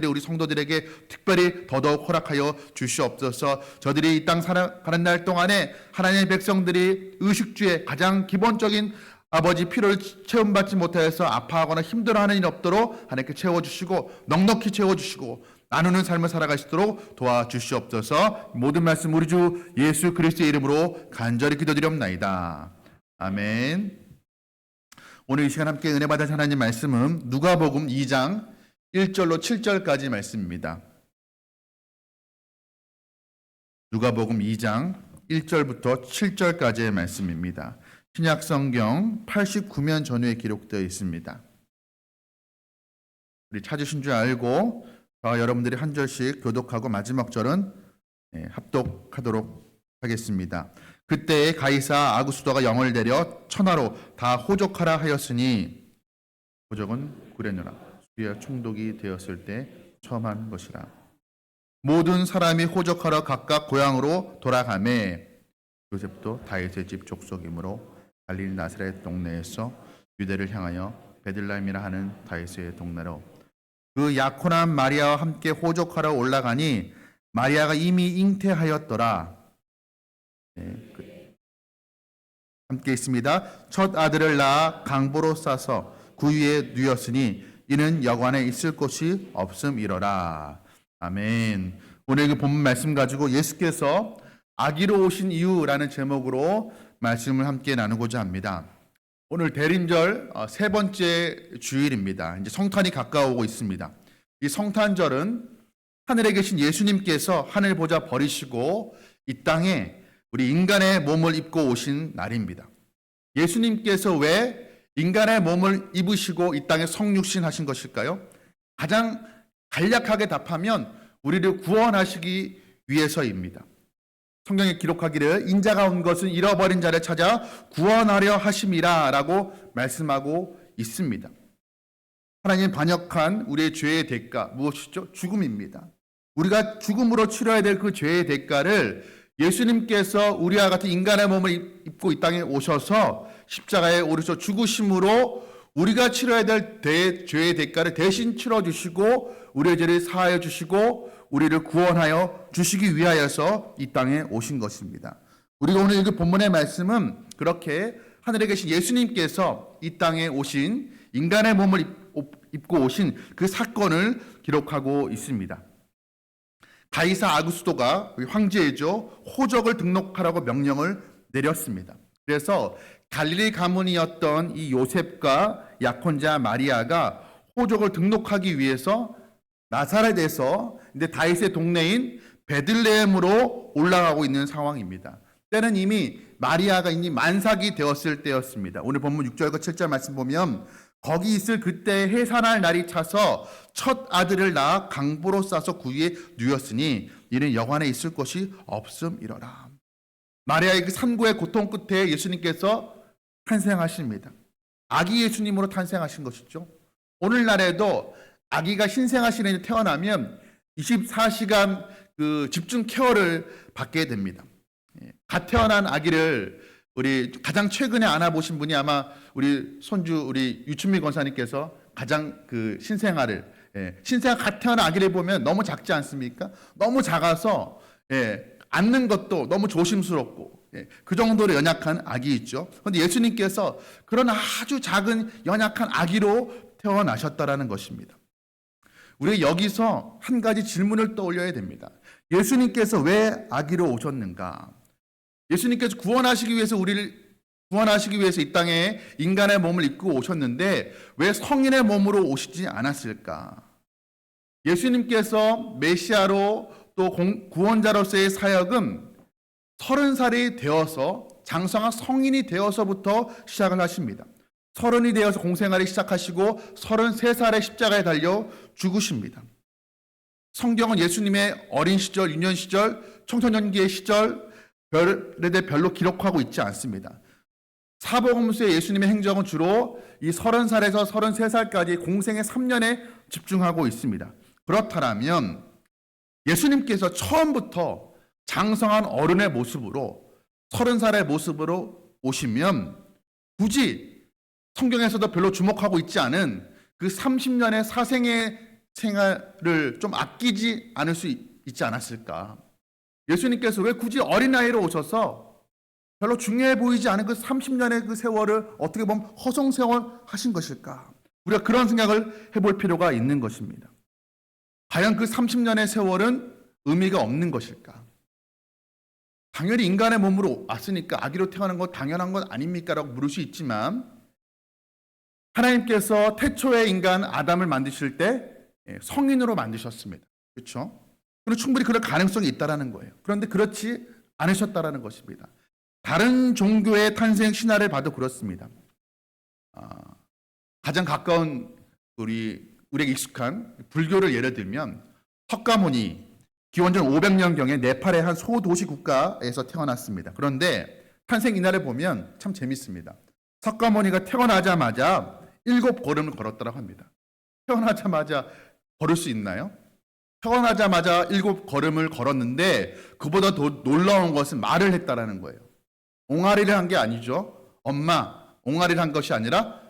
우리 성도들에게 특별히 더더욱 허락하여 주시옵소서. 저들이 이 땅 살아가는 날 동안에 하나님의 백성들이 의식주의 가장 기본적인 아버지 필요를 체험받지 못하여서 아파하거나 힘들어하는 일 없도록 하나님께 채워주시고 넉넉히 채워주시고 나누는 삶을 살아갈 수 있도록 도와주시옵소서. 모든 말씀 우리 주 예수 그리스도의 이름으로 간절히 기도드리옵나이다. 아멘. 오늘 이 시간 함께 은혜 받은 하나님 말씀은 누가복음 2장 1절로 7절까지 말씀입니다. 누가복음 2장 1절부터 7절까지의 말씀입니다. 신약성경 89면 전후에 기록되어 있습니다. 우리 찾으신 줄 알고 저와 여러분들이 한 절씩 교독하고 마지막 절은 합독하도록 하겠습니다. 그때 가이사 아구스도가 영을 내려 천하로 다 호족하라 하였으니 호족은 구레노라 수여 총독이 되었을 때 처음 한 것이라. 모든 사람이 호족하러 각각 고향으로 돌아가매 요셉도 다윗의 집 족속이므로 갈릴리 나사렛 동네에서 유대를 향하여 베들레헴이라 하는 다윗의 동네로 그 약혼한 마리아와 함께 호족하러 올라가니 마리아가 이미 잉태하였더라. 함께 있습니다. 첫 아들을 낳아 강보로 싸서 그 위에 누였으니 이는 여관에 있을 곳이 없음이러라. 아멘. 오늘 그 본문 말씀 가지고 예수께서 아기로 오신 이유라는 제목으로 말씀을 함께 나누고자 합니다. 오늘 대림절 세 번째 주일입니다. 이제 성탄이 가까워오고 있습니다. 이 성탄절은 하늘에 계신 예수님께서 하늘 보좌 버리시고 이 땅에 우리 인간의 몸을 입고 오신 날입니다. 예수님께서 왜 인간의 몸을 입으시고 이 땅에 성육신 하신 것일까요? 가장 간략하게 답하면 우리를 구원하시기 위해서입니다. 성경에 기록하기를 인자가 온 것은 잃어버린 자를 찾아 구원하려 하심이라 라고 말씀하고 있습니다. 하나님 반역한 우리의 죄의 대가 무엇이죠? 죽음입니다. 우리가 죽음으로 치러야 될 그 죄의 대가를 예수님께서 우리와 같은 인간의 몸을 입고 이 땅에 오셔서 십자가에 오르셔 죽으심으로 우리가 치러야 될 죄의 대가를 대신 치러주시고 우리의 죄를 사하여 주시고 우리를 구원하여 주시기 위하여서 이 땅에 오신 것입니다. 우리가 오늘 읽은 본문의 말씀은 그렇게 하늘에 계신 예수님께서 이 땅에 오신 인간의 몸을 입고 오신 그 사건을 기록하고 있습니다. 가이사 아구스도가 황제이죠. 호적을 등록하라고 명령을 내렸습니다. 그래서 갈릴리 가문이었던 이 요셉과 약혼자 마리아가 호적을 등록하기 위해서 나사렛에서 이제 다윗의 동네인 베들레헴으로 올라가고 있는 상황입니다. 때는 이미 마리아가 이미 만삭이 되었을 때였습니다. 오늘 본문 6절과 7절 말씀 보면 거기 있을 그때 해산할 날이 차서 첫 아들을 낳아 강보로 싸서 그 위에 누였으니 이는 여관에 있을 곳이 없음이러라. 마리아의 그 산고의 고통 끝에 예수님께서 탄생하십니다. 아기 예수님으로 탄생하신 것이죠. 오늘날에도 아기가 신생아실에 태어나면 24시간 그 집중 케어를 받게 됩니다. 갓 태어난 아기를 우리 가장 최근에 안아보신 분이 아마 우리 손주 우리 유춘미 권사님께서 가장 그 신생아를 신생아 갓 태어난 아기를 보면 너무 작지 않습니까? 너무 작아서 안는 것도 너무 조심스럽고 그 정도로 연약한 아기 있죠. 그런데 예수님께서 그런 아주 작은 연약한 아기로 태어나셨다라는 것입니다. 우리 여기서 한 가지 질문을 떠올려야 됩니다. 예수님께서 왜 아기로 오셨는가? 예수님께서 구원하시기 위해서 우리를 구원하시기 위해서 이 땅에 인간의 몸을 입고 오셨는데 왜 성인의 몸으로 오시지 않았을까? 예수님께서 메시아로 또 구원자로서의 사역은 30살이 되어서 장성한 성인이 되어서부터 시작을 하십니다. 30이 되어서 공생활을 시작하시고 33살에 십자가에 달려 죽으십니다. 성경은 예수님의 어린 시절, 유년 시절, 청소년기의 시절 별로 기록하고 있지 않습니다. 사복음서의 예수님의 행적은 주로 이 30살에서 33살까지 공생의 3년에 집중하고 있습니다. 그렇다면 예수님께서 처음부터 장성한 어른의 모습으로 30살의 모습으로 오시면 굳이 성경에서도 별로 주목하고 있지 않은 그 30년의 사생의 생활을 좀 아끼지 않을 수 있지 않았을까? 예수님께서 왜 굳이 어린아이로 오셔서 별로 중요해 보이지 않은 그 30년의 그 세월을 어떻게 보면 허송세월 하신 것일까? 우리가 그런 생각을 해볼 필요가 있는 것입니다. 과연 그 30년의 세월은 의미가 없는 것일까? 당연히 인간의 몸으로 왔으니까 아기로 태어난 건 당연한 것 아닙니까? 라고 물을 수 있지만 하나님께서 태초의 인간 아담을 만드실 때 성인으로 만드셨습니다. 그렇죠? 그리고 충분히 그럴 가능성이 있다는 거예요. 그런데 그렇지 않으셨다는 것입니다. 다른 종교의 탄생 신화를 봐도 그렇습니다. 가장 가까운 우리에게 익숙한 불교를 예를 들면 석가모니 기원전 500년경에 네팔의 한 소도시 국가에서 태어났습니다. 그런데 탄생 이날을 보면 참 재밌습니다. 석가모니가 태어나자마자 7걸음을 걸었다고 합니다. 태어나자마자 걸을 수 있나요? 태어나자마자 7걸음을 걸었는데 그보다 더 놀라운 것은 말을 했다라는 거예요. 옹알이를 한 게 아니죠. 엄마, 옹알이를 한 것이 아니라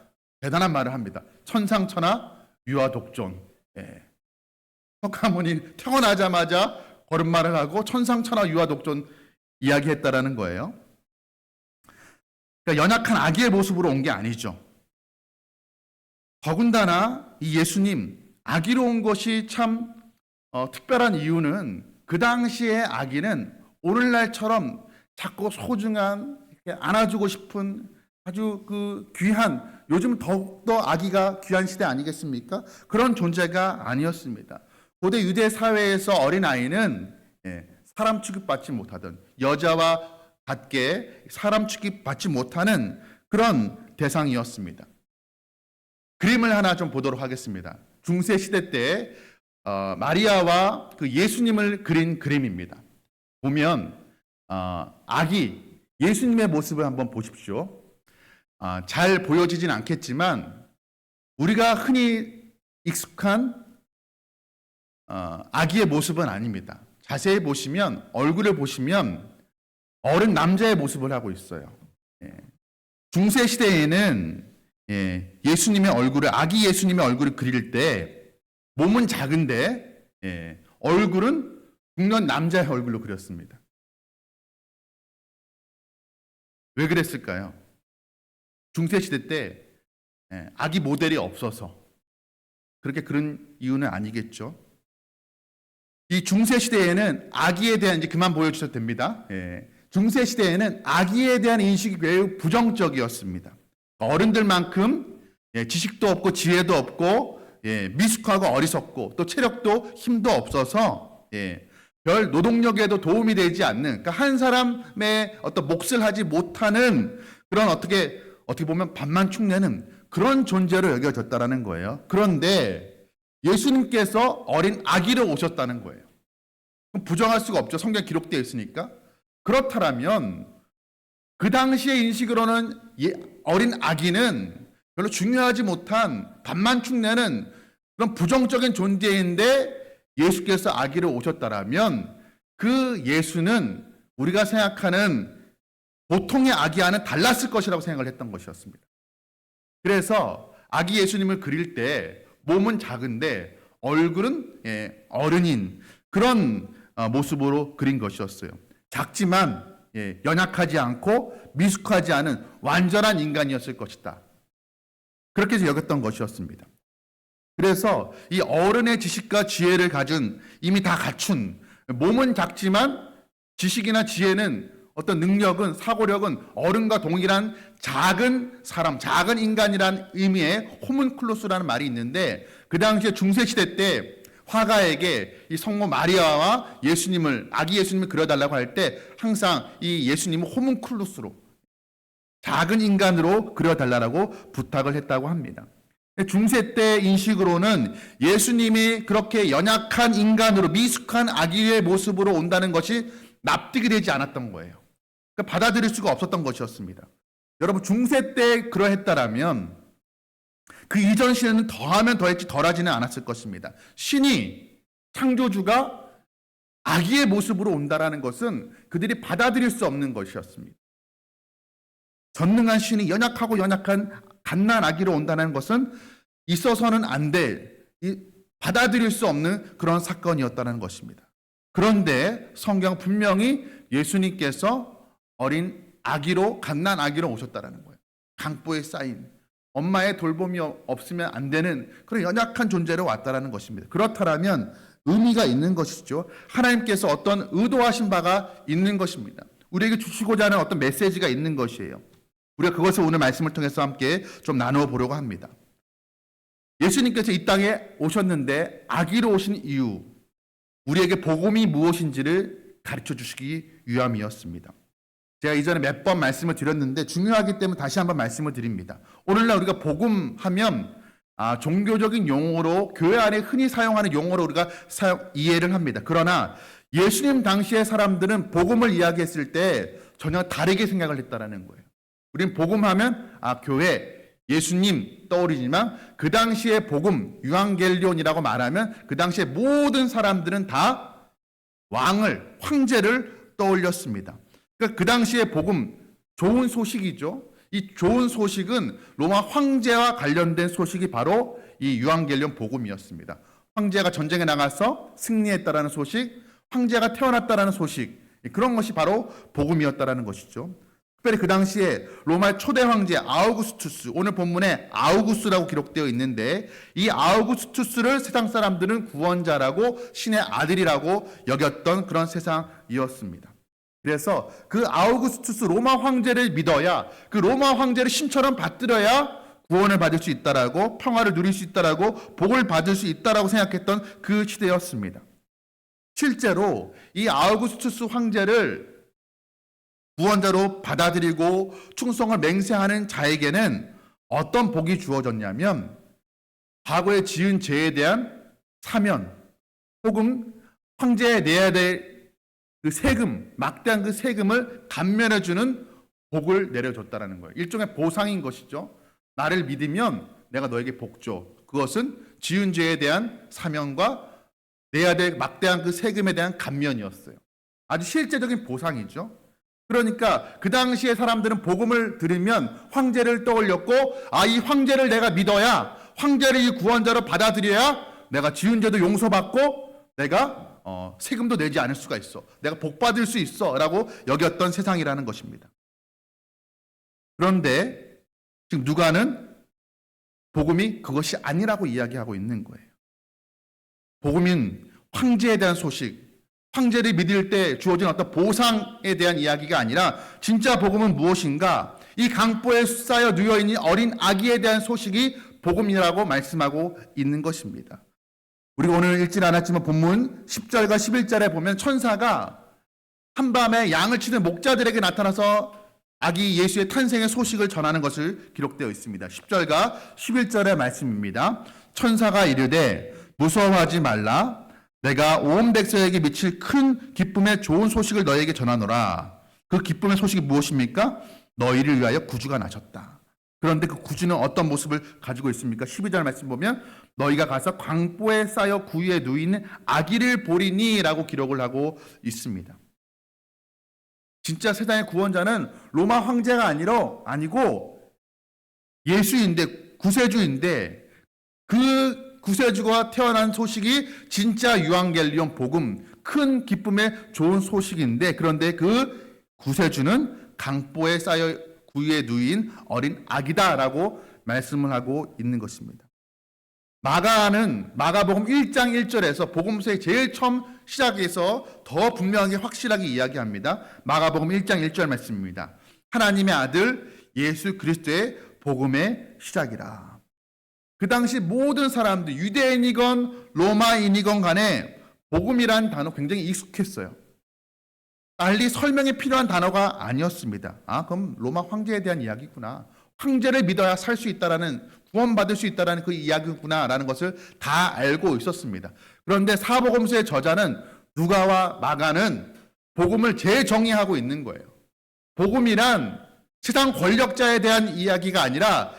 대단한 말을 합니다. 천상천하 유아독존. 석가모니 태어나자마자 걸음말을 하고 천상천하 유아독존 이야기했다라는 거예요. 그러니까 연약한 아기의 모습으로 온 게 아니죠. 더군다나 이 예수님 아기로 온 것이 참 특별한 이유는 그 당시의 아기는 오늘날처럼 작고 소중한 안아주고 싶은 아주 그 귀한, 요즘 더욱더 아기가 귀한 시대 아니겠습니까? 그런 존재가 아니었습니다. 고대 유대 사회에서 어린아이는 사람 취급받지 못하던, 여자와 같게 사람 취급받지 못하는 그런 대상이었습니다. 그림을 하나 좀 보도록 하겠습니다. 중세 시대 때 마리아와 그 예수님을 그린 그림입니다. 보면 아기 예수님의 모습을 한번 보십시오. 잘 보여지진 않겠지만 우리가 흔히 익숙한 아기의 모습은 아닙니다. 자세히 보시면 얼굴을 보시면 어른 남자의 모습을 하고 있어요. 중세 시대에는 예수님의 얼굴을, 아기 예수님의 얼굴을 그릴 때 몸은 작은데 얼굴은 중년 남자의 얼굴로 그렸습니다. 왜 그랬을까요? 중세 시대 때 아기 모델이 없어서 그렇게 그런 이유는 아니겠죠. 이 중세 시대에는 아기에 대한, 이제 그만 보여주셔도 됩니다. 중세 시대에는 아기에 대한 인식이 매우 부정적이었습니다. 어른들만큼 지식도 없고 지혜도 없고 미숙하고 어리석고 또 체력도 힘도 없어서 별 노동력에도 도움이 되지 않는, 그러니까 한 사람의 어떤 몫을 하지 못하는 그런 어떻게 보면 밥만 축내는 그런 존재로 여겨졌다라는 거예요. 그런데 예수님께서 어린 아기로 오셨다는 거예요. 그럼 부정할 수가 없죠. 성경에 기록되어 있으니까. 그렇다면 그 당시의 인식으로는 어린 아기는 별로 중요하지 못한 밥만 축내는 그런 부정적인 존재인데 예수께서 아기로 오셨다라면 그 예수는 우리가 생각하는 보통의 아기와는 달랐을 것이라고 생각을 했던 것이었습니다. 그래서 아기 예수님을 그릴 때 몸은 작은데 얼굴은 어른인 그런 모습으로 그린 것이었어요. 작지만 연약하지 않고 미숙하지 않은 완전한 인간이었을 것이다. 그렇게 해서 여겼던 것이었습니다. 그래서 이 어른의 지식과 지혜를 가진, 이미 다 갖춘, 몸은 작지만 지식이나 지혜는, 어떤 능력은, 사고력은 어른과 동일한 작은 사람, 작은 인간이란 의미의 호문클루스라는 말이 있는데, 그 당시에 중세시대 때 화가에게 이 성모 마리아와 예수님을, 아기 예수님을 그려달라고 할 때 항상 이 예수님을 호문클루스로, 작은 인간으로 그려달라고 부탁을 했다고 합니다. 중세 때 인식으로는 예수님이 그렇게 연약한 인간으로, 미숙한 아기의 모습으로 온다는 것이 납득이 되지 않았던 거예요. 그러니까 받아들일 수가 없었던 것이었습니다. 여러분, 중세 때 그러했다라면 그 이전 시대는 더하면 더했지 덜하지는 않았을 것입니다. 신이, 창조주가 아기의 모습으로 온다라는 것은 그들이 받아들일 수 없는 것이었습니다. 전능한 신이 연약하고 연약한 갓난 아기로 온다는 것은 있어서는 안 될, 받아들일 수 없는 그런 사건이었다는 것입니다. 그런데 성경 분명히 예수님께서 어린 아기로, 갓난 아기로 오셨다는 거예요. 강보에 쌓인, 엄마의 돌봄이 없으면 안 되는 그런 연약한 존재로 왔다는 것입니다. 그렇다면 의미가 있는 것이죠. 하나님께서 어떤 의도하신 바가 있는 것입니다. 우리에게 주시고자 하는 어떤 메시지가 있는 것이에요. 우리가 그것을 오늘 말씀을 통해서 함께 좀 나누어 보려고 합니다. 예수님께서 이 땅에 오셨는데 아기로 오신 이유, 우리에게 복음이 무엇인지를 가르쳐 주시기 위함이었습니다. 제가 이전에 몇 번 말씀을 드렸는데 중요하기 때문에 다시 한번 말씀을 드립니다. 오늘날 우리가 복음하면 종교적인 용어로, 교회 안에 흔히 사용하는 용어로 우리가 이해를 합니다. 그러나 예수님 당시의 사람들은 복음을 이야기했을 때 전혀 다르게 생각을 했다는 거예요. 우리는 복음하면 교회, 예수님 떠오르지만 그 당시의 복음, 유앙겔리온이라고 말하면 그 당시의 모든 사람들은 다 왕을, 황제를 떠올렸습니다. 그러니까 그 당시의 복음, 좋은 소식이죠. 이 좋은 소식은 로마 황제와 관련된 소식이 바로 이 유앙겔리온 복음이었습니다. 황제가 전쟁에 나가서 승리했다라는 소식, 황제가 태어났다라는 소식, 그런 것이 바로 복음이었다라는 것이죠. 특별히 그 당시에 로마의 초대 황제 아우구스투스, 오늘 본문에 아우구스라고 기록되어 있는데 이 아우구스투스를 세상 사람들은 구원자라고, 신의 아들이라고 여겼던 그런 세상이었습니다. 그래서 그 아우구스투스 로마 황제를 믿어야, 그 로마 황제를 신처럼 받들어야 구원을 받을 수 있다라고, 평화를 누릴 수 있다라고, 복을 받을 수 있다라고 생각했던 그 시대였습니다. 실제로 이 아우구스투스 황제를 구원자로 받아들이고 충성을 맹세하는 자에게는 어떤 복이 주어졌냐면 과거에 지은 죄에 대한 사면, 혹은 황제에 내야 될 그 세금, 막대한 그 세금을 감면해주는 복을 내려줬다는 거예요. 일종의 보상인 것이죠. 나를 믿으면 내가 너에게 복 줘. 그것은 지은 죄에 대한 사면과 내야 될 막대한 그 세금에 대한 감면이었어요. 아주 실제적인 보상이죠. 그러니까 그 당시에 사람들은 복음을 들으면 황제를 떠올렸고, 이 황제를 내가 믿어야, 황제를 이 구원자로 받아들여야 내가 지은 죄도 용서받고 내가 세금도 내지 않을 수가 있어, 내가 복 받을 수 있어 라고 여겼던 세상이라는 것입니다. 그런데 지금 누가는 복음이 그것이 아니라고 이야기하고 있는 거예요. 복음은 황제에 대한 소식, 황제를 믿을 때 주어진 어떤 보상에 대한 이야기가 아니라 진짜 복음은 무엇인가? 이 강보에 쌓여 누워있는 어린 아기에 대한 소식이 복음이라고 말씀하고 있는 것입니다. 우리가 오늘 읽진 않았지만 본문 10절과 11절에 보면 천사가 한밤에 양을 치는 목자들에게 나타나서 아기 예수의 탄생의 소식을 전하는 것을 기록되어 있습니다. 10절과 11절의 말씀입니다. 천사가 이르되 무서워하지 말라. 내가 온 백성에게 미칠 큰 기쁨의 좋은 소식을 너에게 전하노라. 그 기쁨의 소식이 무엇입니까? 너희를 위하여 구주가 나셨다. 그런데 그 구주는 어떤 모습을 가지고 있습니까? 12절 말씀 보면 너희가 가서 광보에 쌓여 구유에 누이는 아기를 보리니 라고 기록을 하고 있습니다. 진짜 세상의 구원자는 로마 황제가 아니고 예수인데, 구세주인데, 그 구세주가 태어난 소식이 진짜 유앙겔리온 복음, 큰 기쁨의 좋은 소식인데, 그런데 그 구세주는 강보에 쌓여 구유에 누인 어린 아기다라고 말씀을 하고 있는 것입니다. 마가복음 1장 1절에서 복음서의 제일 처음 시작에서 더 분명하게 확실하게 이야기합니다. 마가복음 1장 1절 말씀입니다. 하나님의 아들 예수 그리스도의 복음의 시작이라. 그 당시 모든 사람들, 유대인이건 로마인이건 간에 복음이란 단어 굉장히 익숙했어요. 빨리 설명이 필요한 단어가 아니었습니다. 그럼 로마 황제에 대한 이야기구나. 황제를 믿어야 살 수 있다라는, 구원받을 수 있다라는 그 이야기구나라는 것을 다 알고 있었습니다. 그런데 사복음서의 저자는, 누가와 마가는 복음을 재정의하고 있는 거예요. 복음이란 세상 권력자에 대한 이야기가 아니라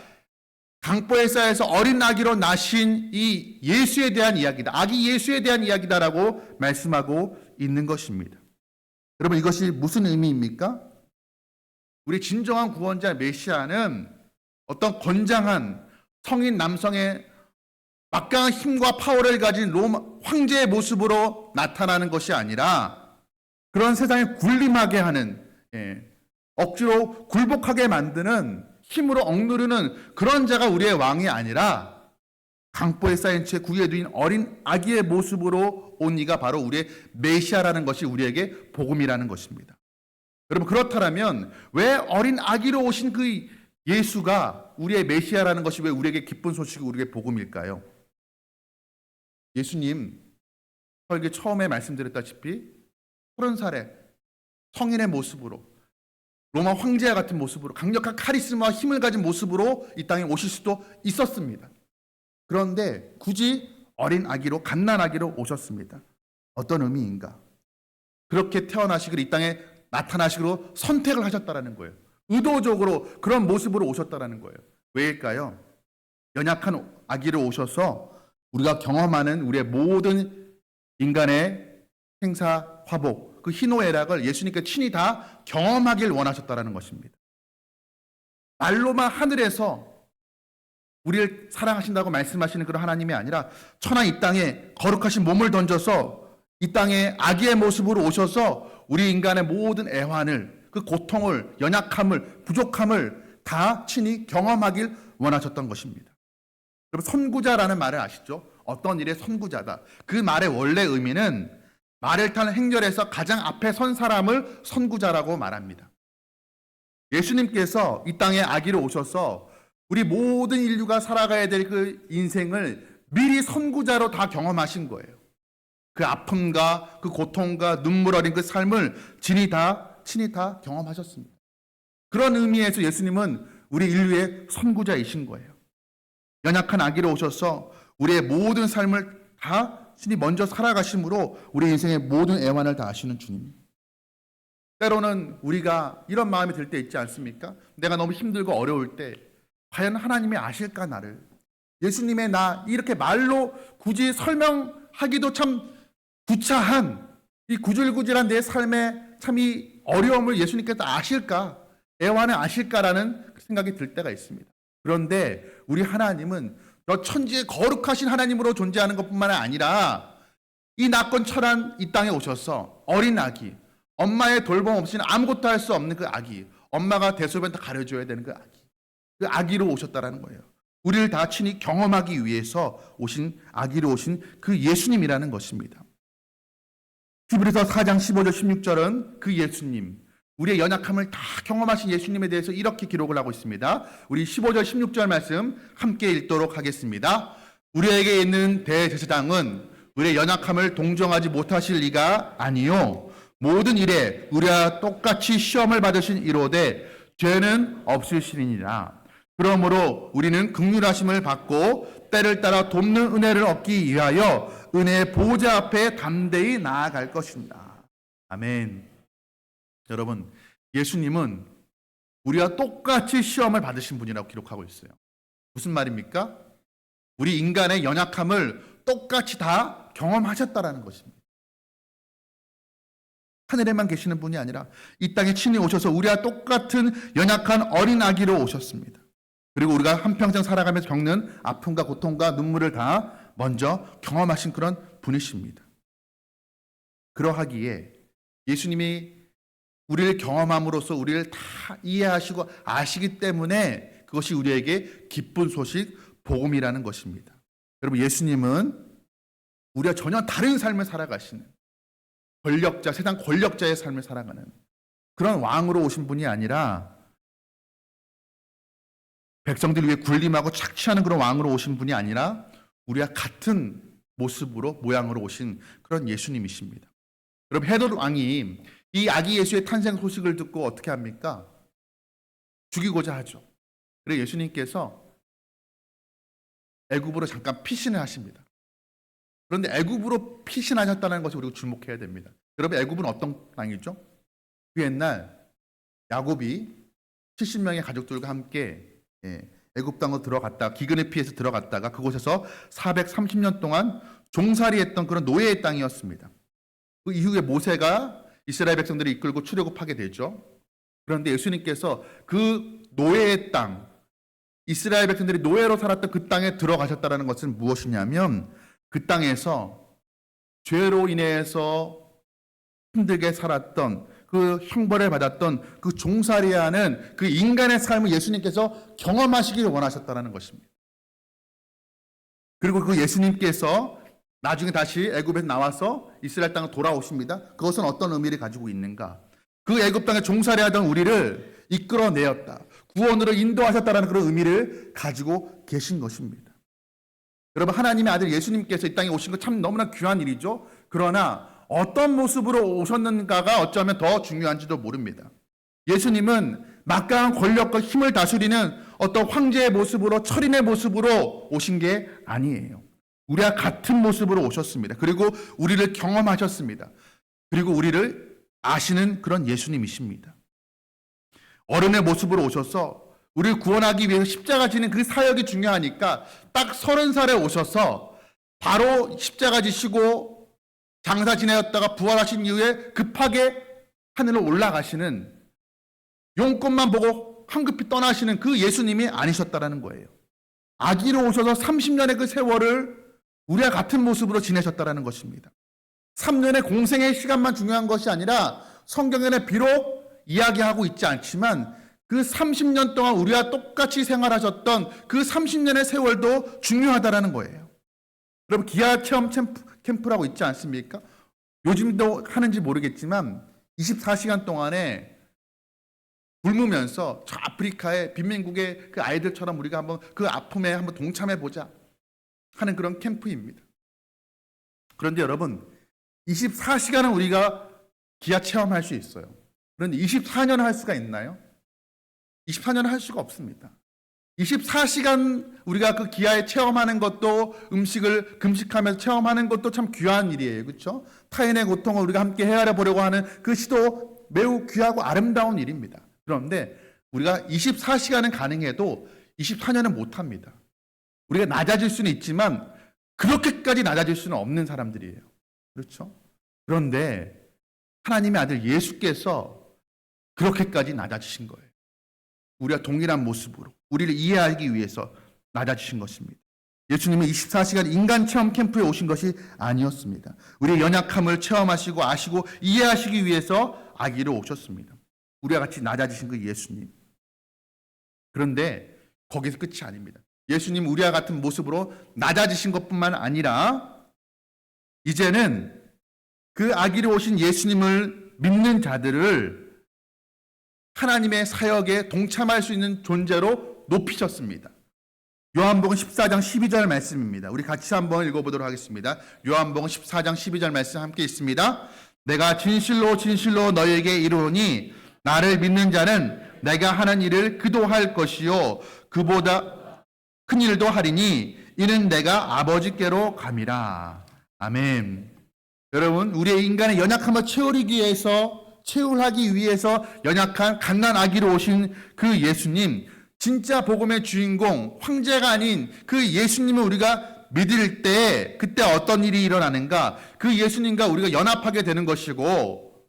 강보에 쌓여서 어린 아기로 나신 이 예수에 대한 이야기다. 아기 예수에 대한 이야기다라고 말씀하고 있는 것입니다. 여러분, 이것이 무슨 의미입니까? 우리 진정한 구원자 메시아는 어떤 건장한 성인 남성의 막강한 힘과 파워를 가진 로마 황제의 모습으로 나타나는 것이 아니라 그런 세상에 군림하게 하는, 억지로 굴복하게 만드는, 힘으로 억누르는 그런 자가 우리의 왕이 아니라 강보에 쌓인 채 구유에 두인 어린 아기의 모습으로 온 이가 바로 우리의 메시아라는 것이 우리에게 복음이라는 것입니다. 여러분, 그렇다면 왜 어린 아기로 오신 그 예수가 우리의 메시아라는 것이 왜 우리에게 기쁜 소식이고 우리에게 복음일까요? 예수님 설교 처음에 말씀드렸다시피 30살의 성인의 모습으로, 로마 황제와 같은 모습으로, 강력한 카리스마와 힘을 가진 모습으로 이 땅에 오실 수도 있었습니다. 그런데 굳이 어린 아기로, 갓난아기로 오셨습니다. 어떤 의미인가? 그렇게 태어나시기로, 이 땅에 나타나시기로 선택을 하셨다라는 거예요. 의도적으로 그런 모습으로 오셨다라는 거예요. 왜일까요? 연약한 아기로 오셔서 우리가 경험하는 우리의 모든 인간의 생사, 화복, 그 희노애락을 예수님께 친히 다 경험하길 원하셨다라는 것입니다. 말로만 하늘에서 우리를 사랑하신다고 말씀하시는 그런 하나님이 아니라 천하 이 땅에 거룩하신 몸을 던져서 이 땅에 아기의 모습으로 오셔서 우리 인간의 모든 애환을, 그 고통을, 연약함을, 부족함을 다 친히 경험하길 원하셨던 것입니다. 여러분, 선구자라는 말을 아시죠? 어떤 일의 선구자다. 그 말의 원래 의미는 말을 타는 행렬에서 가장 앞에 선 사람을 선구자라고 말합니다. 예수님께서 이 땅에 아기로 오셔서 우리 모든 인류가 살아가야 될 그 인생을 미리 선구자로 다 경험하신 거예요. 그 아픔과 그 고통과 눈물 어린 그 삶을 친히 다 경험하셨습니다. 그런 의미에서 예수님은 우리 인류의 선구자이신 거예요. 연약한 아기로 오셔서 우리의 모든 삶을 다 신이 먼저 살아가심으로 우리 인생의 모든 애환을 다 아시는 주님. 때로는 우리가 이런 마음이 들 때 있지 않습니까? 내가 너무 힘들고 어려울 때 과연 하나님이 아실까 나를? 예수님의 나 이렇게 말로 굳이 설명하기도 참 구차한 이 구질구질한 내 삶의 참 이 어려움을 예수님께서 아실까? 애환을 아실까라는 생각이 들 때가 있습니다. 그런데 우리 하나님은 너 천지의 거룩하신 하나님으로 존재하는 것뿐만 아니라 이 낙권 천한 이 땅에 오셔서 어린 아기, 엄마의 돌봄 없이는 아무것도 할 수 없는 그 아기, 엄마가 대소변 다 가려줘야 되는 그 아기로 오셨다라는 거예요. 우리를 다 친히 경험하기 위해서 오신 아기로 오신 그 예수님이라는 것입니다. 히브리서 4장 15절 16절은 그 예수님, 우리의 연약함을 다 경험하신 예수님에 대해서 이렇게 기록을 하고 있습니다. 우리 15절 16절 말씀 함께 읽도록 하겠습니다. 우리에게 있는 대제사장은 우리의 연약함을 동정하지 못하실 리가 아니요 모든 일에 우리와 똑같이 시험을 받으신 이로되 죄는 없으시니라. 그러므로 우리는 긍휼하심을 받고 때를 따라 돕는 은혜를 얻기 위하여 은혜의 보좌 앞에 담대히 나아갈 것입니다. 아멘. 여러분, 예수님은 우리와 똑같이 시험을 받으신 분이라고 기록하고 있어요. 무슨 말입니까? 우리 인간의 연약함을 똑같이 다 경험하셨다라는 것입니다. 하늘에만 계시는 분이 아니라 이 땅에 친히 오셔서 우리와 똑같은 연약한 어린 아기로 오셨습니다. 그리고 우리가 한평생 살아가면서 겪는 아픔과 고통과 눈물을 다 먼저 경험하신 그런 분이십니다. 그러하기에 예수님이 우리를 경험함으로써 우리를 다 이해하시고 아시기 때문에 그것이 우리에게 기쁜 소식, 복음이라는 것입니다. 여러분, 예수님은 우리와 전혀 다른 삶을 살아가시는 권력자, 세상 권력자의 삶을 살아가는 그런 왕으로 오신 분이 아니라 백성들 위해 군림하고 착취하는 그런 왕으로 오신 분이 아니라 우리와 같은 모습으로, 모양으로 오신 그런 예수님이십니다. 여러분, 헤롯 왕이 이 아기 예수의 탄생 소식을 듣고 어떻게 합니까? 죽이고자 하죠. 그래서 예수님께서 애굽으로 잠깐 피신을 하십니다. 그런데 애굽으로 피신하셨다는 것을 우리가 주목해야 됩니다. 여러분, 애굽은 어떤 땅이죠? 그 옛날 야곱이 70명의 가족들과 함께 애굽 땅으로 들어갔다, 기근에 피해서 들어갔다가 그곳에서 430년 동안 종살이했던 그런 노예의 땅이었습니다. 그 이후에 모세가 이스라엘 백성들을 이끌고 출애굽하게 되죠. 그런데 예수님께서 그 노예의 땅, 이스라엘 백성들이 노예로 살았던 그 땅에 들어가셨다는 것은 무엇이냐면 그 땅에서 죄로 인해서 힘들게 살았던 그 형벌을 받았던 그 종살이하는 그 인간의 삶을 예수님께서 경험하시기를 원하셨다는 것입니다. 그리고 그 예수님께서 나중에 다시 애굽에서 나와서 이스라엘 땅을 돌아오십니다. 그것은 어떤 의미를 가지고 있는가? 그 애굽 땅에 종살이하던 우리를 이끌어내었다. 구원으로 인도하셨다는 그런 의미를 가지고 계신 것입니다. 여러분, 하나님의 아들 예수님께서 이 땅에 오신 것 참 너무나 귀한 일이죠. 그러나 어떤 모습으로 오셨는가가 어쩌면 더 중요한지도 모릅니다. 예수님은 막강한 권력과 힘을 다스리는 어떤 황제의 모습으로, 철인의 모습으로 오신 게 아니에요. 우리와 같은 모습으로 오셨습니다. 그리고 우리를 경험하셨습니다. 그리고 우리를 아시는 그런 예수님이십니다. 어른의 모습으로 오셔서 우리를 구원하기 위해서 십자가 지는 그 사역이 중요하니까 딱 30살에 오셔서 바로 십자가 지시고 장사 지내었다가 부활하신 이후에 급하게 하늘로 올라가시는, 용건만 보고 황급히 떠나시는 그 예수님이 아니셨다라는 거예요. 아기로 오셔서 30년의 그 세월을 우리와 같은 모습으로 지내셨다라는 것입니다. 3년의 공생의 시간만 중요한 것이 아니라 성경에는 비록 이야기하고 있지 않지만 그 30년 동안 우리와 똑같이 생활하셨던 그 30년의 세월도 중요하다라는 거예요. 여러분, 기아 체험 캠프라고 있지 않습니까? 요즘도 하는지 모르겠지만 24시간 동안에 굶으면서 저 아프리카의 빈민국의 그 아이들처럼 우리가 한번 그 아픔에 한번 동참해 보자 하는 그런 캠프입니다. 그런데 여러분, 24시간은 우리가 기아 체험할 수 있어요. 그런데 24년을 할 수가 있나요? 24년을 할 수가 없습니다. 24시간 우리가 그 기아에 체험하는 것도, 음식을 금식하면서 체험하는 것도 참 귀한 일이에요. 그렇죠? 타인의 고통을 우리가 함께 헤아려 보려고 하는 그 시도 매우 귀하고 아름다운 일입니다. 그런데 우리가 24시간은 가능해도 24년은 못합니다. 우리가 낮아질 수는 있지만 그렇게까지 낮아질 수는 없는 사람들이에요. 그렇죠? 그런데 하나님의 아들 예수께서 그렇게까지 낮아지신 거예요. 우리가 동일한 모습으로 우리를 이해하기 위해서 낮아지신 것입니다. 예수님은 24시간 인간 체험 캠프에 오신 것이 아니었습니다. 우리의 연약함을 체험하시고 아시고 이해하시기 위해서 아기로 오셨습니다. 우리와 같이 낮아지신 그 예수님. 그런데 거기서 끝이 아닙니다. 예수님 우리와 같은 모습으로 낮아지신 것뿐만 아니라 이제는 그 아기로 오신 예수님을 믿는 자들을 하나님의 사역에 동참할 수 있는 존재로 높이셨습니다. 요한복음 14장 12절 말씀입니다. 우리 같이 한번 읽어보도록 하겠습니다. 요한복음 14장 12절 말씀 함께 있습니다. 내가 진실로 진실로 너희에게 이르노니 나를 믿는 자는 내가 하는 일을 그도 할 것이요 그보다 큰 일도 하리니 이는 내가 아버지께로 감이라. 아멘. 여러분, 우리의 인간의 연약함을 채울하기 위해서 연약한 갓난아기로 오신 그 예수님, 진짜 복음의 주인공, 황제가 아닌 그 예수님을 우리가 믿을 때 그때 어떤 일이 일어나는가? 그 예수님과 우리가 연합하게 되는 것이고,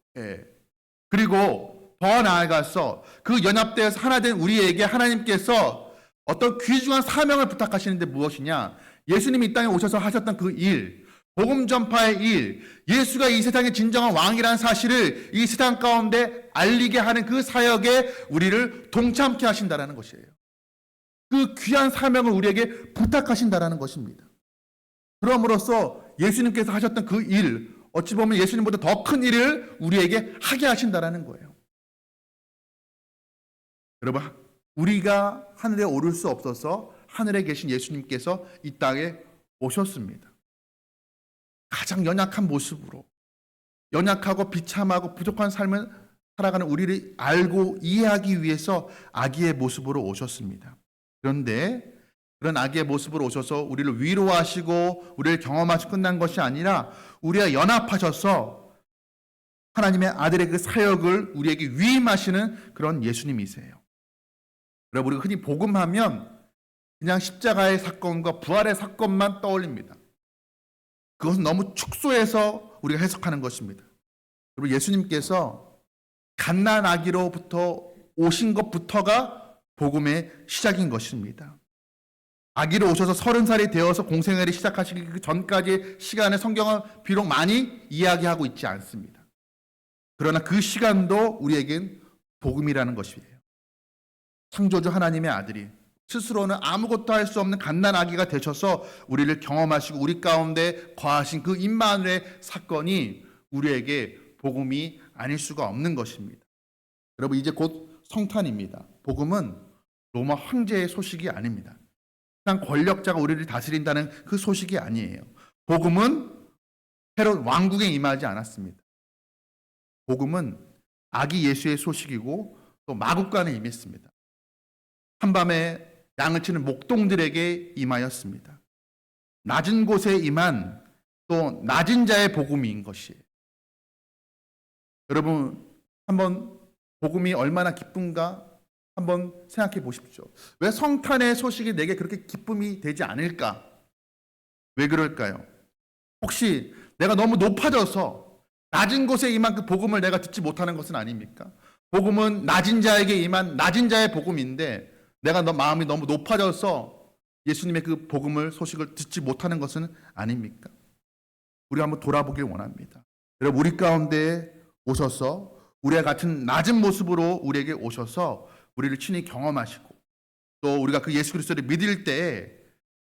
그리고 더 나아가서 그 연합되어서 하나 된 우리에게 하나님께서 어떤 귀중한 사명을 부탁하시는데 무엇이냐? 예수님이 이 땅에 오셔서 하셨던 그 일, 복음 전파의 일, 예수가 이 세상의 진정한 왕이라는 사실을 이 세상 가운데 알리게 하는 그 사역에 우리를 동참케 하신다라는 것이에요. 그 귀한 사명을 우리에게 부탁하신다라는 것입니다. 그럼으로써 예수님께서 하셨던 그 일, 어찌 보면 예수님보다 더 큰 일을 우리에게 하게 하신다라는 거예요. 여러분, 우리가 하늘에 오를 수 없어서 하늘에 계신 예수님께서 이 땅에 오셨습니다. 가장 연약한 모습으로, 연약하고 비참하고 부족한 삶을 살아가는 우리를 알고 이해하기 위해서 아기의 모습으로 오셨습니다. 그런데 그런 아기의 모습으로 오셔서 우리를 위로하시고 우리를 경험하시고 끝난 것이 아니라 우리와 연합하셔서 하나님의 아들의 그 사역을 우리에게 위임하시는 그런 예수님이세요. 여러분, 우리가 흔히 복음하면 그냥 십자가의 사건과 부활의 사건만 떠올립니다. 그것은 너무 축소해서 우리가 해석하는 것입니다. 여러분, 예수님께서 갓난아기로부터 오신 것부터가 복음의 시작인 것입니다. 아기로 오셔서 30살이 되어서 공생애를 시작하시기 그 전까지의 시간에 성경은 비록 많이 이야기하고 있지 않습니다. 그러나 그 시간도 우리에겐 복음이라는 것이에요. 창조주 하나님의 아들이 스스로는 아무것도 할 수 없는 갓난 아기가 되셔서 우리를 경험하시고 우리 가운데 거하신 그 임마누엘의 사건이 우리에게 복음이 아닐 수가 없는 것입니다. 여러분, 이제 곧 성탄입니다. 복음은 로마 황제의 소식이 아닙니다. 한 권력자가 우리를 다스린다는 그 소식이 아니에요. 복음은 헤롯 왕국에 임하지 않았습니다. 복음은 아기 예수의 소식이고 또 마국간에 임했습니다. 한밤에 양을 치는 목동들에게 임하였습니다. 낮은 곳에 임한 또 낮은 자의 복음인 것이에요. 여러분, 한번 복음이 얼마나 기쁜가 한번 생각해 보십시오. 왜 성탄의 소식이 내게 그렇게 기쁨이 되지 않을까? 왜 그럴까요? 혹시 내가 너무 높아져서 낮은 곳에 임한 그 복음을 내가 듣지 못하는 것은 아닙니까? 복음은 낮은 자에게 임한 낮은 자의 복음인데 내가 마음이 너무 높아져서 예수님의 그 복음을 소식을 듣지 못하는 것은 아닙니까? 우리 한번 돌아보길 원합니다. 여러분, 우리 가운데 오셔서 우리와 같은 낮은 모습으로 우리에게 오셔서 우리를 친히 경험하시고 또 우리가 그 예수 그리스도를 믿을 때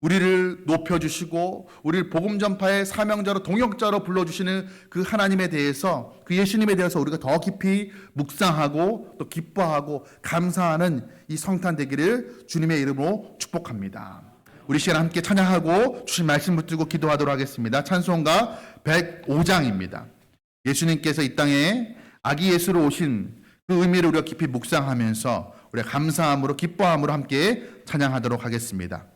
우리를 높여주시고 우리를 복음 전파의 사명자로 동역자로 불러주시는 그 하나님에 대해서 그 예수님에 대해서 우리가 더 깊이 묵상하고 또 기뻐하고 감사하는 이 성탄 되기를 주님의 이름으로 축복합니다. 우리 시간 함께 찬양하고 주신 말씀 붙들고 기도하도록 하겠습니다. 찬송가 105장입니다. 예수님께서 이 땅에 아기 예수로 오신 그 의미를 우리가 깊이 묵상하면서 우리가 감사함으로 기뻐함으로 함께 찬양하도록 하겠습니다.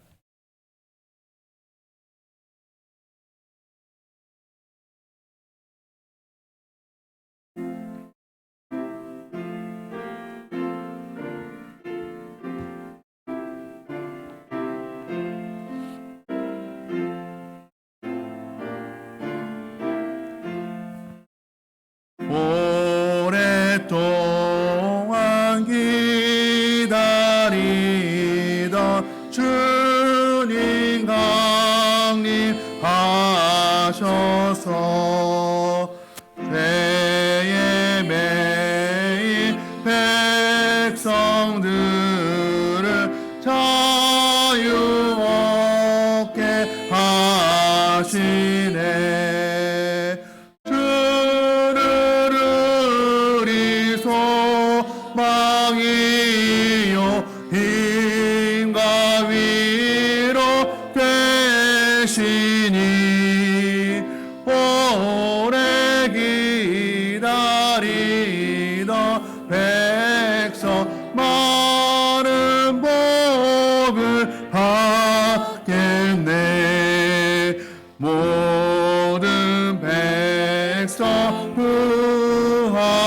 오랫동안 기다리던 주님 강림하셔서 죄에 매인 백성들을 자유 얻게 하시네. 힘과 위로 되시니 오래 기다리던 백성 많은 복을 받겠네. 모든 백성 구하려고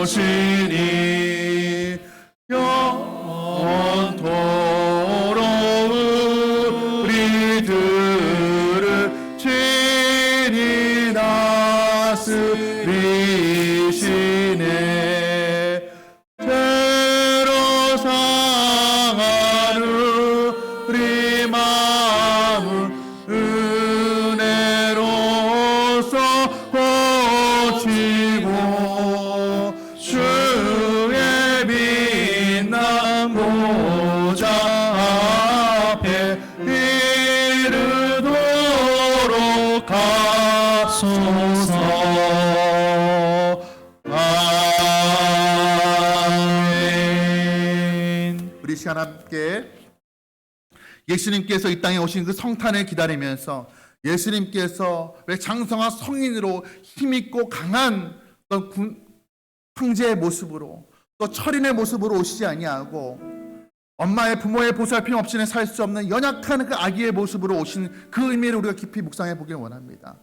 오시니 영원토록 우리들을 친히 다스리시네. 죄로 상한 우리 마음을 은혜로써 고치고 주의 빛난 보좌 앞에 이르도록 하소서. 아멘. 우리 시간 함께 예수님께서 이 땅에 오신 그 성탄을 기다리면서 예수님께서 왜 장성한 성인으로 힘있고 강한 황제의 모습으로 또 철인의 모습으로 오시지 아니하고 엄마의 부모의 보살핌 없이는 살 수 없는 연약한 그 아기의 모습으로 오신 그 의미를 우리가 깊이 묵상해 보길 원합니다.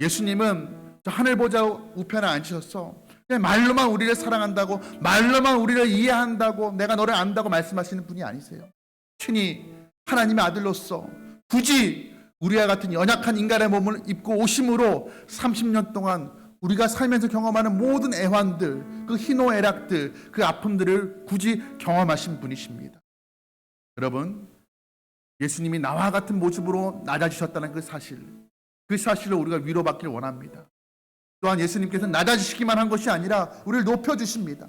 예수님은 저 하늘 보좌 우편에 앉으셔서 그냥 말로만 우리를 사랑한다고 말로만 우리를 이해한다고 내가 너를 안다고 말씀하시는 분이 아니세요. 친히 하나님의 아들로서 굳이 우리와 같은 연약한 인간의 몸을 입고 오심으로 30년 동안 우리가 살면서 경험하는 모든 애환들, 그 희노애락들, 그 아픔들을 굳이 경험하신 분이십니다. 여러분, 예수님이 나와 같은 모습으로 낮아지셨다는 그 사실을 우리가 위로받길 원합니다. 또한 예수님께서 낮아지시기만 한 것이 아니라 우리를 높여주십니다.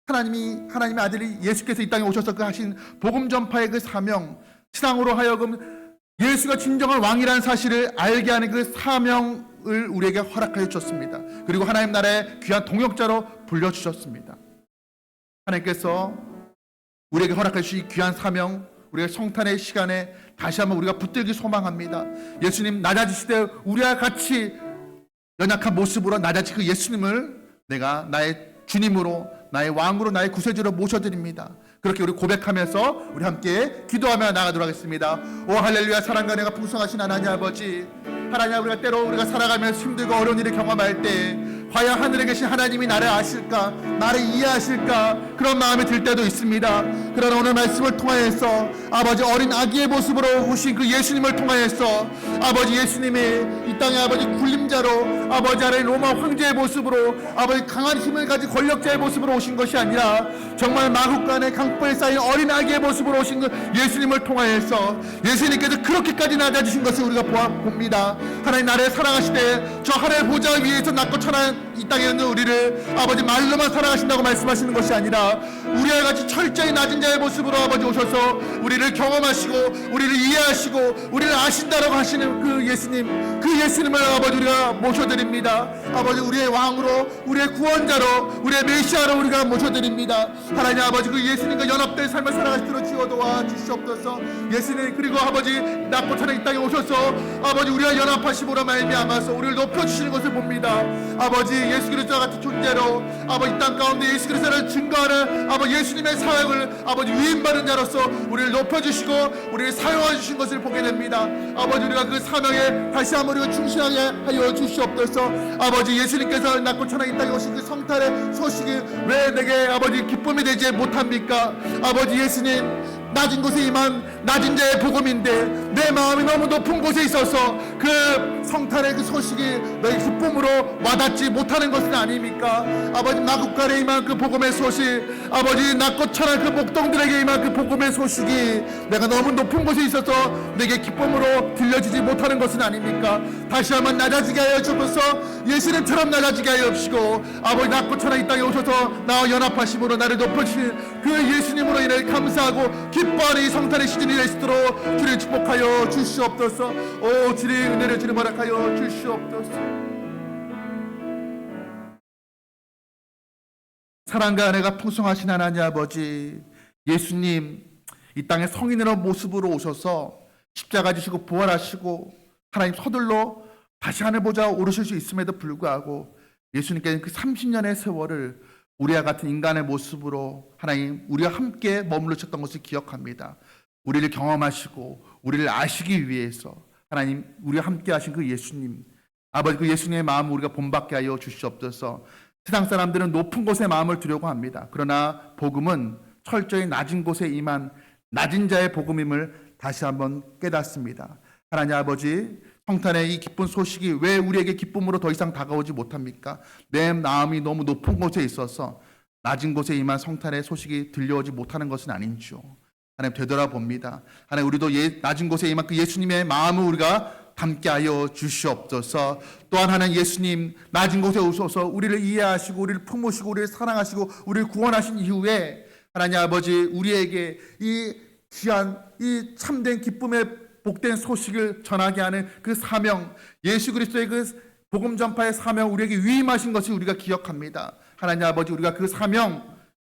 하나님의 아들이 예수께서 이 땅에 오셔서 그 하신 복음 전파의 그 사명, 신앙으로 하여금 예수가 진정한 왕이라는 사실을 알게 하는 그 사명을 우리에게 허락하여 주셨습니다. 그리고 하나님 나라의 귀한 동역자로 불려주셨습니다. 하나님께서 우리에게 허락해 주신 이 귀한 사명, 우리가 성탄의 시간에 다시 한번 우리가 붙들기 소망합니다. 예수님 낮아지실 때 우리와 같이 연약한 모습으로 낮아진 그 예수님을 내가 나의 주님으로, 나의 왕으로, 나의 구세주로 모셔드립니다. 그렇게 우리 고백하면서 우리 함께 기도하며 나가도록 하겠습니다. 오 할렐루야. 사랑과 은혜가 풍성하신 하나님 아버지, 하나님, 우리가 때로 우리가 살아가면서 힘들고 어려운 일을 경험할 때 과연 하늘에 계신 하나님이 나를 아실까, 나를 이해하실까, 그런 마음이 들 때도 있습니다. 그러나 오늘 말씀을 통하여서 아버지 어린 아기의 모습으로 오신 그 예수님을 통하여서 아버지 예수님이 이 땅에 아버지 군림자로, 아버지 아래 로마 황제의 모습으로, 아버지 강한 힘을 가진 권력자의 모습으로 오신 것이 아니라 정말 마국간의 강포에 쌓인 어린 아기의 모습으로 오신 그 예수님을 통하여서 예수님께서 그렇게까지 낮아지신 것을 우리가 봅니다. 하나님 나를 사랑하시되 저 하늘 보좌 위에서 낮고 천한 이 땅에 있는 우리를 아버지 말로만 사랑하신다고 말씀하시는 것이 아니라 우리와 같이 철저히 낮은 자의 모습으로 아버지 오셔서 우리를 경험하시고 우리를 이해하시고 우리를 아신다라고 하시는 그 예수님, 그 예수님을 아버지 우리가 모셔드립니다. 아버지 우리의 왕으로, 우리의 구원자로, 우리의 메시아로 우리가 모셔드립니다. 하나님 아버지 그 예수님과 연합된 삶을 살아가시도록 지어도와 주시옵소서. 예수님, 그리고 아버지 낮고 천한 이 땅에 오셔서 아버지 우리와 연합하심으로 말미암아서 우리를 높여주시는 것을 봅니다. 아버지 예수 그리스도와 같은 존재로 아버지 이 땅 가운데 예수 그리스도를 증거하는 아버지 예수님의 사역을 아버지 위임받은 자로서 우리를 높여주시고 우리를 사용해 주신 것을 보게 됩니다. 아버지 우리가 그 사명에 다시 한번 우리가 충실하게 하여 주시옵소서. 아버지 예수님께서 낮고 천한 이 땅에 오신 그 성탄의 소식이 왜 내게 아버지 기쁨이 되지 못합니까? 아버지 예수님, 낮은 곳에 임한 낮은 자의 복음인데 내 마음이 너무 높은 곳에 있어서 그 성탄의 그 소식이 너의 기쁨으로 와닿지 못하는 것은 아닙니까? 아버지 마국간에 임한 그 복음의 소식, 아버지 낮고 천한 그 목동들에게 임한 그 복음의 소식이 내가 너무 높은 곳에 있어서 내게 기쁨으로 들려지지 못하는 것은 아닙니까? 다시 한번 낮아지게 하여 주옵소서. 예수님처럼 낮아지게 하여 주시고 아버지 낮고 천한 이 땅에 오셔서 나와 연합하심으로 나를 높여주신 그 예수님으로 인해 감사하고 기뻐하는 이 성탄의 시즌이 될 수 있도록 주님 축복하여 주시옵소서. 오 주님 은혜를 주님 허락하여 주시옵소서. 사랑과 은혜가 풍성하신 하나님 아버지, 예수님 이 땅에 성인으로 모습으로 오셔서 십자가 지시고 부활하시고 하나님 서둘러 다시 하늘 보좌 오르실 수 있음에도 불구하고 예수님께서는 그 30년의 세월을 우리와 같은 인간의 모습으로 하나님 우리와 함께 머무르셨던 것을 기억합니다. 우리를 경험하시고 우리를 아시기 위해서 하나님 우리와 함께 하신 그 예수님, 아버지 그 예수님의 마음을 우리가 본받게 하여 주시옵소서. 세상 사람들은 높은 곳에 마음을 두려고 합니다. 그러나 복음은 철저히 낮은 곳에 임한 낮은 자의 복음임을 다시 한번 깨닫습니다. 하나님 아버지, 성탄의 이 기쁜 소식이 왜 우리에게 기쁨으로 더 이상 다가오지 못합니까? 내 마음이 너무 높은 곳에 있어서 낮은 곳에 임한 성탄의 소식이 들려오지 못하는 것은 아닌지요. 하나님 되돌아봅니다. 하나님 우리도 낮은 곳에 임한 그 예수님의 마음을 우리가 담게 하여 주시옵소서. 또한 하나님 예수님 낮은 곳에 오셔서 우리를 이해하시고 우리를 품으시고 우리를 사랑하시고 우리를 구원하신 이후에 하나님 아버지 우리에게 이 귀한 이 참된 기쁨의 복된 소식을 전하게 하는 그 사명, 예수 그리스도의 그 복음 전파의 사명 우리에게 위임하신 것을 우리가 기억합니다. 하나님 아버지 우리가 그 사명,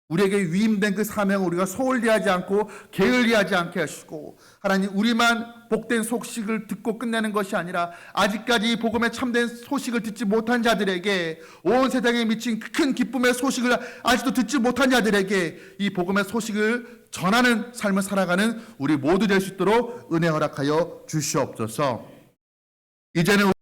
우리에게 위임된 그 사명을 우리가 소홀히하지 않고 게을리하지 않게 하시고 하나님 우리만 복된 소식을 듣고 끝내는 것이 아니라 아직까지 복음의 참된 소식을 듣지 못한 자들에게, 온 세상에 미친 큰 기쁨의 소식을 아직도 듣지 못한 자들에게 이 복음의 소식을 전하는 삶을 살아가는 우리 모두 될 수 있도록 은혜 허락하여 주시옵소서. 이제는